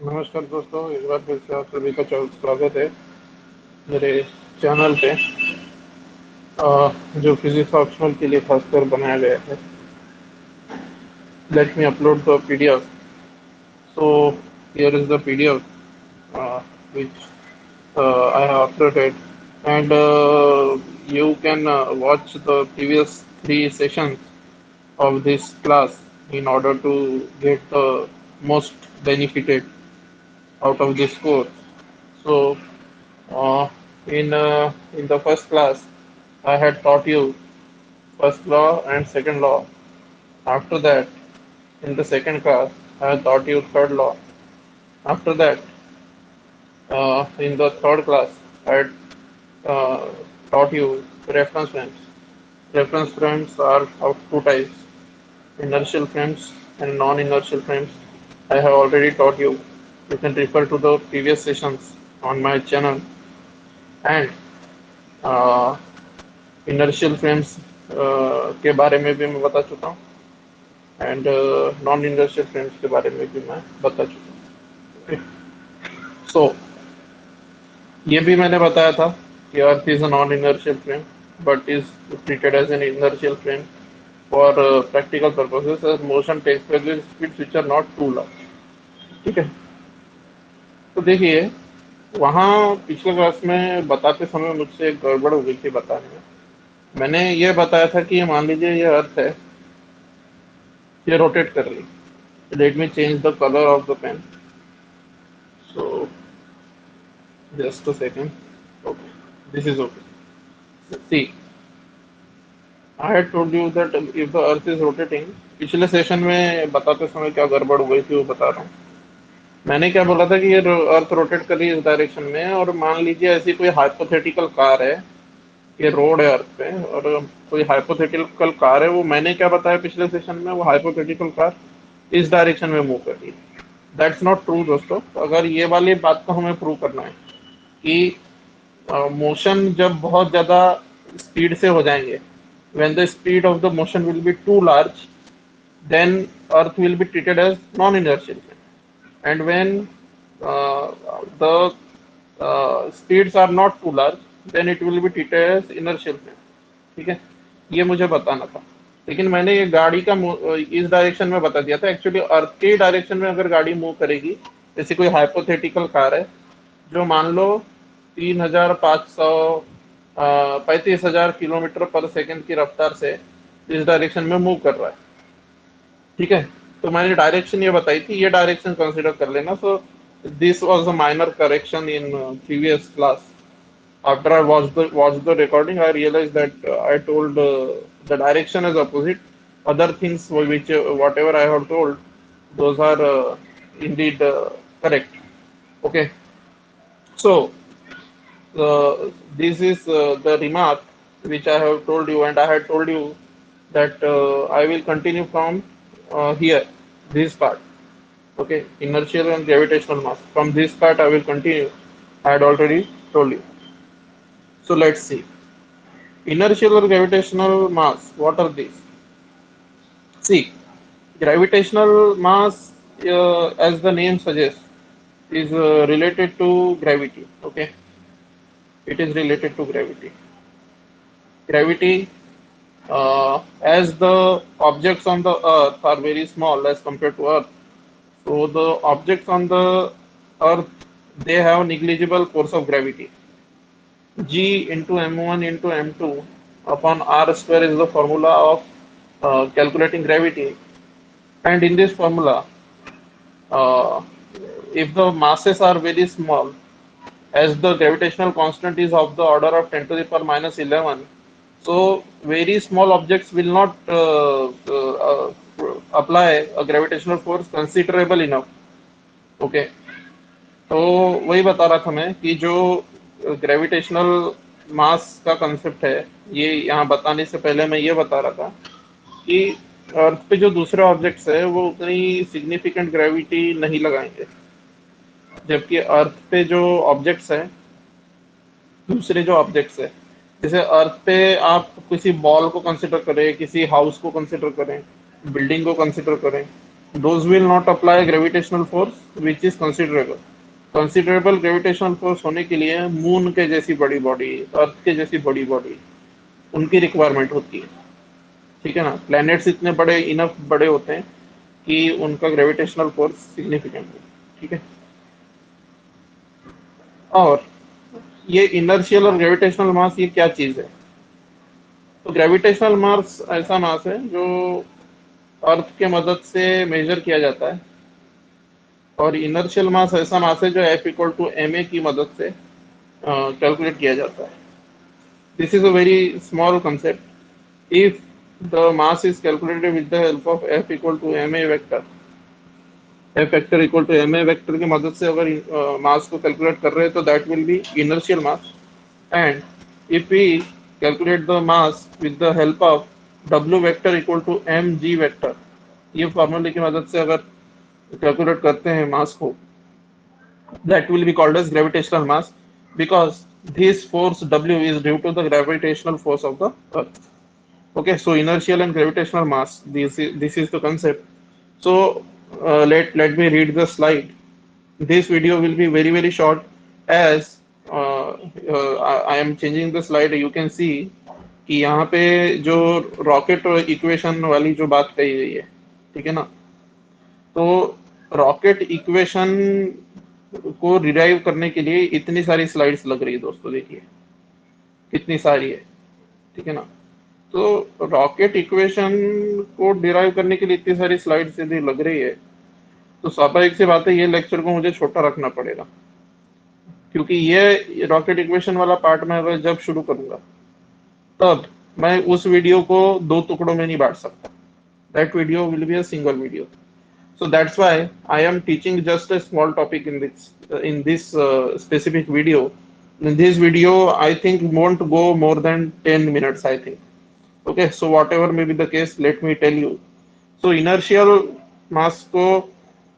नमस्कार दोस्तों, एक बार फिर से आप सभी का स्वागत है मेरे चैनल पे, जो फिजिक्स ऑप्शनल के लिए खासकर बनाया गया है। Let me upload the PDF. So here is the PDF which I have uploaded, and you can watch the previous three sessions of this class in order to get the most benefited out of this course. So Uh, in the first class, I had taught you first law and second law. After that, in the second class, I had taught you third law. After that, in the third class, I had uh, taught you reference frames. Reference frames are of two types: inertial frames and non-inertial frames. I have already taught you. You can refer to the previous sessions on my channel. And inertial frames के बारे में भी मैं बता चुका हूँ, and non inertial frames के बारे में भी मैं बता चुका हूँ। सो ये भी मैंने बताया था कि earth is a non inertial frame but is treated as an inertial frame for practical purposes as motion takes place with speeds which are not too large. ठीक है, तो देखिए, वहाँ पिछले क्लास में बताते समय मुझसे एक गड़बड़ हो गई थी बताने में। मैंने ये बताया था कि मान लीजिए ये अर्थ है, ये रोटेट कर रही है। Let me change the color of the pen. So just a second. Okay, this is okay. See, I had told you that if the Earth is rotating, पिछले सेशन में बताते समय क्या गड़बड़ हो गई थी वो बता रहा हूँ। मैंने क्या बोला था कि ये अर्थ रोटेट कर रही है इस डायरेक्शन में, और मान लीजिए ऐसी कोई हाइपोथेटिकल कार है, ये रोड है अर्थ पे, और कोई हाइपोथेटिकल कार है, वो मैंने क्या बताया पिछले सेशन में, वो हाइपोथेटिकल कार इस डायरेक्शन में मूव कर रही है। दैट्स नॉट ट्रू दोस्तों। अगर ये वाली बात को हमें प्रूव करना है कि मोशन जब बहुत ज्यादा स्पीड से हो जाएंगे, when the speed of the motion will be too large, then earth will be treated as non-inertial, and when uh, the speeds are not too large, then it will be treated as inertial frame। ठीक है, ये मुझे बताना था, लेकिन मैंने ये गाड़ी का इस डायरेक्शन में बता दिया था। एक्चुअली अर्थ के डायरेक्शन में अगर गाड़ी मूव करेगी, जैसे कोई हाइपोथेटिकल कार है जो मान लो 3,500 35,000 किलोमीटर पर सेकंड की रफ्तार से इस डायरेक्शन में मूव कर रहा है। ठीक है, तो मैंने डायरेक्शन ये बताई थी, ये डायरेक्शन कंसिडर कर लेना। So this was a minor correction in previous class. After I watched the recording, I realized that I told the direction is opposite. Other things which whatever I have told, those are indeed correct. Okay, so this is the remark which I have told you, and I had told you that I will continue from here, this part. Okay, inertial and gravitational mass. From this part, I will continue. I had already told you. So let's see. Inertial or gravitational mass. What are these? See, gravitational mass, as the name suggests, is related to gravity. Okay, it is related to gravity. Gravity, as the objects on the earth are very small as compared to earth, so the objects on the earth, they have negligible force of gravity. G into m1 into m2 upon r square is the formula of calculating gravity. And in this formula, uh, if the masses are very small, as the gravitational constant is of the order of 10 to the power minus 11, so very small objects will not apply a gravitational force considerable enough. Okay, तो वही बता रहा था मैं कि जो gravitational मास का concept है, ये यहाँ बताने से पहले मैं ये बता रहा था कि अर्थ पे जो दूसरे ऑब्जेक्ट्स है वो उतनी सिग्निफिकेंट ग्रेविटी नहीं लगाएंगे, जबकि अर्थ पे जो ऑब्जेक्ट्स है, दूसरे जो ऑब्जेक्ट्स है, जैसे अर्थ पे आप किसी बॉल को कंसिडर करें, किसी हाउस को कंसिडर करें, बिल्डिंग को कंसिडर करें, those will not apply gravitational force which is considerable. Considerable gravitational force होने के लिए मून के जैसी बड़ी बॉडी, अर्थ के जैसी बड़ी बॉडी, उनकी रिक्वायरमेंट होती है। ठीक है ना, प्लैनेट्स इतने बड़े इनफ बड़े होते हैं कि उनका ग्रेविटेशनल फोर्स सिग्निफिकेंट है। ठीक है, और ये इनर्शियल और ग्रेविटेशनल मास ये क्या चीज है? तो ग्रेविटेशनल मास ऐसा मास है जो अर्थ के मदद से मेजर किया जाता है, और इनर्शियल मास ऐसा मास है जो F equal to m a की मदद से कैलकुलेट किया जाता है। This is a very small concept. If the mass is calculated with the help of F equal to m a vector, F vector equal to m a vector की मदद से अगर मास को कैलकुलेट कर रहे हैं तो that will be inertial mass. And if we calculate the mass with the help of W vector equal to m g vector, ये फॉर्मूले की मदद से अगर कैलकुलेट करते हैं मास को, that will be called as gravitational mass, because this force W is due to the gravitational force of the earth. Okay, so inertial and gravitational mass, this is the concept. So let me read the slide. This video will be very very short, as I am changing the slide. You can see कि यहाँ पे जो rocket equation वाली जो बात कही गई है, ठीक है ना, तो रॉकेट इक्वेशन को रिराइव करने के लिए इतनी सारी स्लाइड्स लग रही है दोस्तों, देखिए कितनी सारी है। ठीक है ना, तो रॉकेट इक्वेशन को डिराइव करने के लिए इतनी सारी स्लाइड्स यदि लग रही है, तो स्वाभाविक सी बात है ये लेक्चर को मुझे छोटा रखना पड़ेगा, क्योंकि ये रॉकेट इक्वेशन वाला पार्ट मैं अगर जब शुरू करूंगा तब मैं उस वीडियो को दो टुकड़ों में नहीं बांट सकता। That video will be a single video. So that's why I am teaching just a small topic in this specific video. In this video, I think won't go more than 10 minutes, I think. Okay, so whatever may be the case, let me tell you. So inertial mass को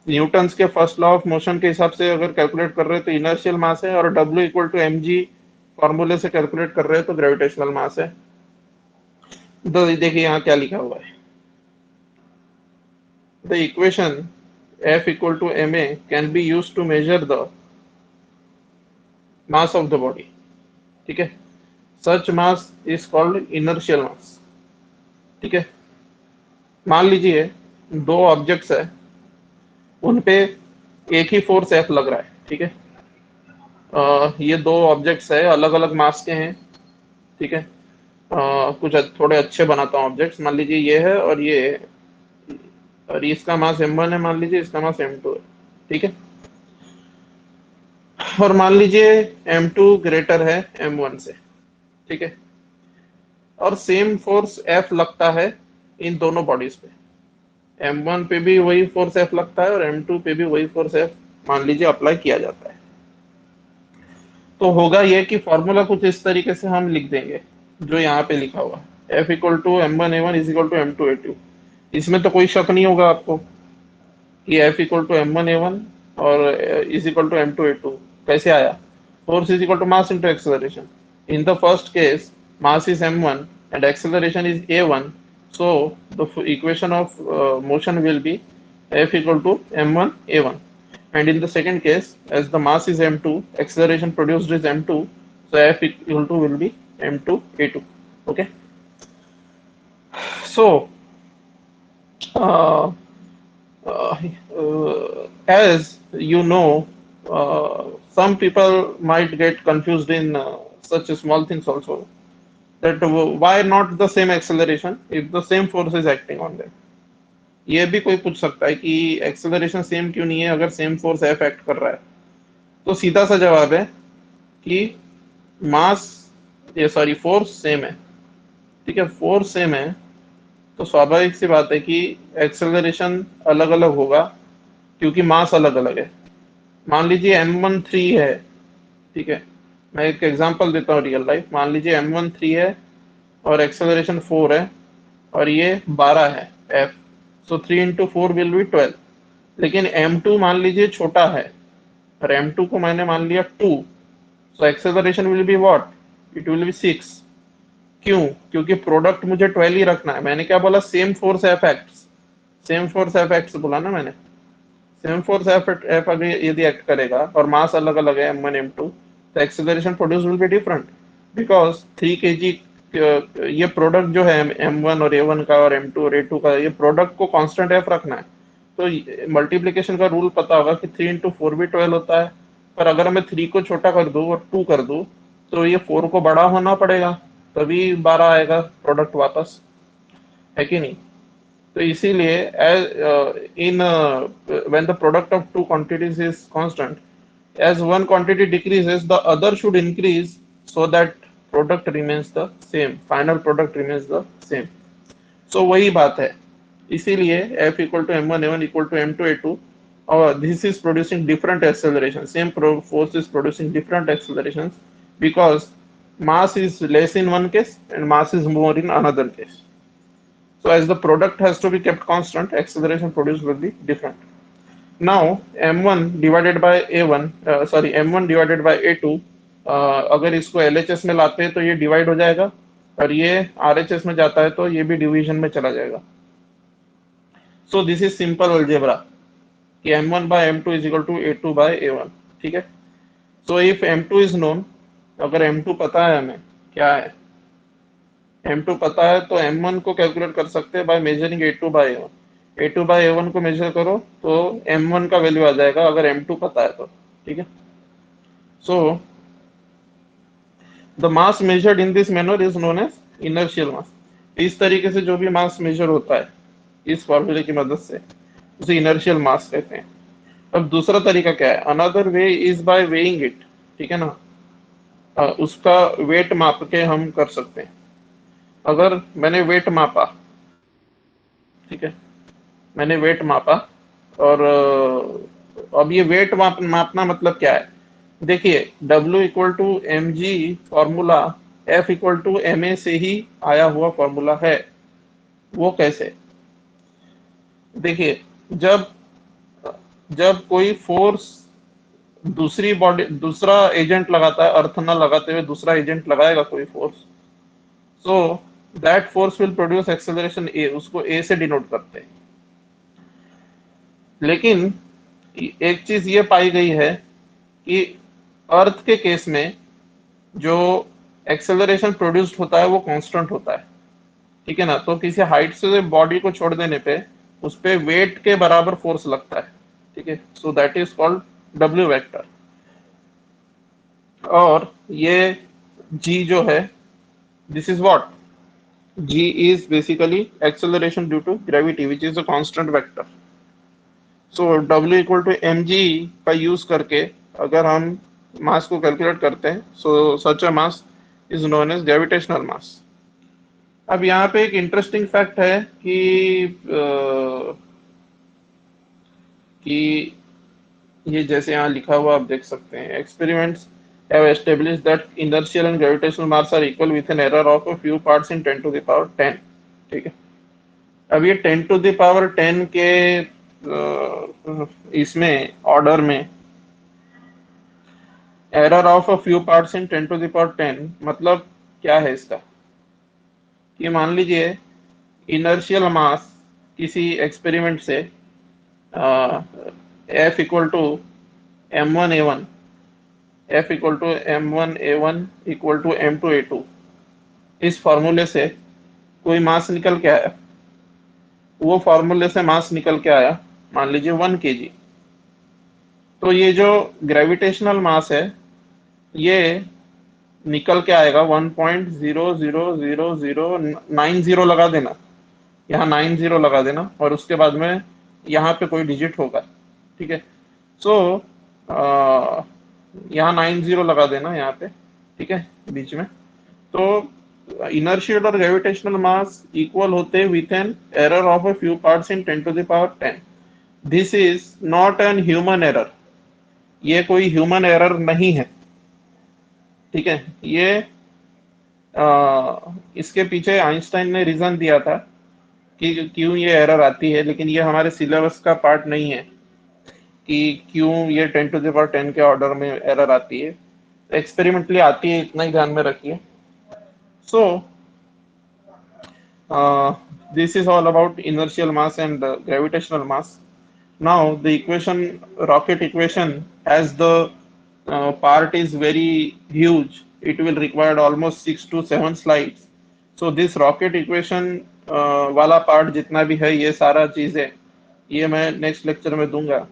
Newton's के first law of motion के हिसाब से अगर calculate कर रहे हैं तो इनर्शियल मास है, और W equal to m g फॉर्मूले से कैलकुलेट कर रहे हैं तो ग्रेविटेशनल मास है। तो देखिए यहाँ क्या लिखा हुआ है। The equation F equal to ma can be used to measure the mass of the body. ठीक है, such mass is called inertial mass. ठीक है, मान लीजिए दो ऑब्जेक्ट्स है, उन पे एक ही फोर्स F लग रहा है। ठीक है, ये दो ऑब्जेक्ट्स है, अलग अलग मास के हैं। ठीक है, कुछ थोड़े अच्छे बनाता हूँ ऑब्जेक्ट्स। मान लीजिए ये है और ये है, और इसका मास m1 है, मान लीजिए इसका मास m2 है। ठीक है, और मान लीजिए m2 ग्रेटर है m1 से। ठीक है, और सेम फोर्स F लगता है इन दोनों बॉडीज पे। m1 पे भी वही फोर्स F लगता है और m2 पे भी वही फोर्स F मान लीजिए अप्लाई किया जाता है। तो होगा ये कि फॉर्मूला कुछ इस तरीके से हम लिख देंगे जो यहाँ पे लिखा हुआ, F equal to m1a1 is equal to m2a2। इसमें तो कोई शक नहीं होगा आपको कि F इक्वल टू m1a1 और इज इक्वल टू m2a2 कैसे आया। Force is equal to mass into acceleration. In the first case mass is m1 and acceleration is a1, so the equation of motion will be F equal to m1 a1. And in the second case, as the mass is m2, acceleration produced is m2, so F equal to will be m2 a2. Okay, so uh, as you know, some people might get confused in such small things also, that why not the same acceleration if the same force is acting on them। ये भी कोई पूछ सकता है कि acceleration same क्यों नहीं है अगर सेम फोर्स F एक्ट कर रहा है। तो सीधा सा जवाब है कि मास, ये सॉरी फोर्स सेम है। ठीक है, फोर्स सेम है तो स्वाभाविक सी बात है कि एक्सेलरेशन अलग अलग होगा, क्योंकि मास अलग अलग है। मान लीजिए m1 3 है। ठीक है, मैं एक एग्जांपल देता हूँ रियल लाइफ। मान लीजिए m1 3 है और एक्सेलरेशन 4 है और ये 12 है F, so 3 into 4 will be 12। लेकिन m2 मान लीजिए छोटा है और m2 को मैंने मान लिया 2, so acceleration will be what, it will be 6। क्यों? क्योंकि प्रोडक्ट मुझे 12 ही रखना है। मैंने क्या बोला, same force F acts, same force F x बोला ना मैंने, सेम फोर्स एफ अगर यदि एक्ट करेगा और मास अलग अलग है m1 m2, तो acceleration produce will be different, because 3 kg ये प्रोडक्ट जो है m1 और a1 का और m2 और a2 का, ये प्रोडक्ट को कांस्टेंट f रखना है। तो मल्टीप्लिकेशन का रूल पता होगा कि 3 into 4 भी 12 होता है, पर अगर मैं 3 को छोटा कर दूं और 2 कर दूं तो ये 4 को बड़ा होना पड़ेगा, तभी 12 आएगा प्रोडक्ट वापस, है कि नहीं। तो इसीलिए in when the product of two quantities is constant, as one quantity decreases the other should increase, so that product remains the same, final product remains the same। so वही बात है, इसीलिए F equal to m1 a1 equal to m2 a2, और this is producing different acceleration, same force is producing different accelerations because mass is less in one case and mass is more in another case। so as the product has to be kept constant, acceleration produced will be different। now m1 divided by a1 sorry m1 divided by a2, अगर इसको LHS में लाते हैं तो ये divide हो जाएगा, और ये RHS में जाता है तो ये भी डिवीजन में चला जाएगा। So this is simple algebra कि m1 by m2 is equal to a2 by a1, ठीक है। So if m2 is known, अगर m2 पता है हमें क्या है, m2 पता है तो m1 को कैलकुलेट कर सकते हैं by measuring a2 by a1। a2 by a1 को मेजर करो तो m1 का वैल्यू आ जाएगा अगर m2 पता है तो, ठीक है। So the mass measured in this manner is known as inertial mass. इस तरीके से जो भी मास मेजर होता है इस फॉर्मूले की मदद से, उसे इनर्शियल मास कहते हैं। अब दूसरा तरीका क्या है, another way is by weighing it, ठीक है ना। उसका वेट माप के हम कर सकते हैं। अगर मैंने वेट मापा, ठीक है, मैंने वेट मापा और अब ये वेट मापना मतलब क्या है, देखिए W equal to m g formula F equal to m a से ही आया हुआ फॉर्मूला है। वो कैसे, देखिए जब जब कोई फोर्स दूसरी बॉडी, दूसरा एजेंट लगाता है, अर्थ ना लगाते हुए दूसरा एजेंट लगाएगा कोई force, so that force will produce acceleration A, उसको ए से डिनोट करते हैं। लेकिन एक चीज ये पाई गई है कि अर्थ के केस में जो एक्सेलरेशन प्रोड्यूस्ड होता है वो कांस्टेंट होता है, ठीक है ना। तो किसी हाइट से बॉडी को छोड़ देने पे उस पे वेट के बराबर फोर्स लगता है, ठीक है। So that is called W vector. और ये जी जो है, this is what, g is basically acceleration due to gravity which is a constant vector. So W equal to m g का यूज करके अगर हम मास को कैलकुलेट करते हैं, so such a mass is known as gravitational mass. अब यहाँ पे एक इंटरेस्टिंग फैक्ट है कि ये जैसे यहाँ लिखा हुआ आप देख सकते हैं, experiments have established that inertial and gravitational mass are equal with an error of a few parts in 10 to the power 10, ठीक है। अब ये 10 to the power 10 के इसमें ऑर्डर में error of a few parts in 10 to the power 10 मतलब क्या है इसका, कि मान लीजिए इनर्शियल मास किसी एक्सपेरिमेंट से F equal to m1 a1, F equal to m1 a1 equal to m2 a2, इस फॉर्मूले से कोई मास निकल के आया, वो फॉर्मूले से मास निकल के आया मान लीजिए 1 kg। तो ये जो ग्रेविटेशनल मास है ये निकल के आएगा 1.00090 लगा देना, यहाँ 90 लगा देना और उसके बाद में यहाँ पे कोई डिजिट होगा, ठीक है। सो यहाँ 90 लगा देना यहाँ पे, ठीक है, बीच में। तो इनर्शियल और ग्रेविटेशनल मास इक्वल होते with an error of a few parts in 10 to the power 10। This is not an human error, ये कोई ह्यूमन एरर नहीं है, ठीक है। ये इसके पीछे आइंस्टाइन ने रीजन दिया था कि क्यों ये एरर आती है, लेकिन ये हमारे सिलेबस का पार्ट नहीं है कि क्यों ये 10 to the power 10 के ऑर्डर में एरर आती है। एक्सपेरिमेंटली आती है, इतना ही ध्यान में रखिए। सो This is all about inertial mass and gravitational mass. Now the equation, rocket equation, as the part is very huge, it will require almost 6 to 7 slides. So this rocket equation वाला part जितना भी है, ये सारा चीजें, ये मैं next lecture में दूंगा.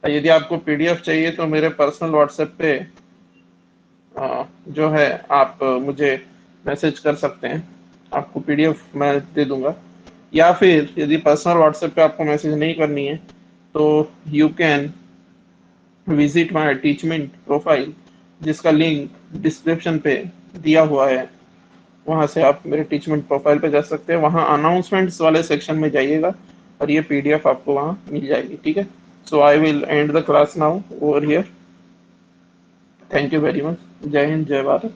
यदि आपको पीडीएफ चाहिए तो मेरे पर्सनल व्हाट्सएप पे जो है आप मुझे मैसेज कर सकते हैं, आपको पीडीएफ मैं दे दूंगा. या फिर यदि पर्सनल व्हाट्सएप पे आपको मैसेज नहीं करनी है तो you can visit my Teachmint profile, जिसका लिंक डिस्क्रिप्शन पे दिया हुआ है. वहां से आप मेरे टीचमेंट प्रोफाइल पे जा सकते हैं, वहां अनाउंसमेंट्स वाले सेक्शन में जाइएगा और ये पीडीएफ आपको वहां मिल जाएगी. ठीक है. So I will end the class now over here. Thank you very much. जय हिंद, जय भारत.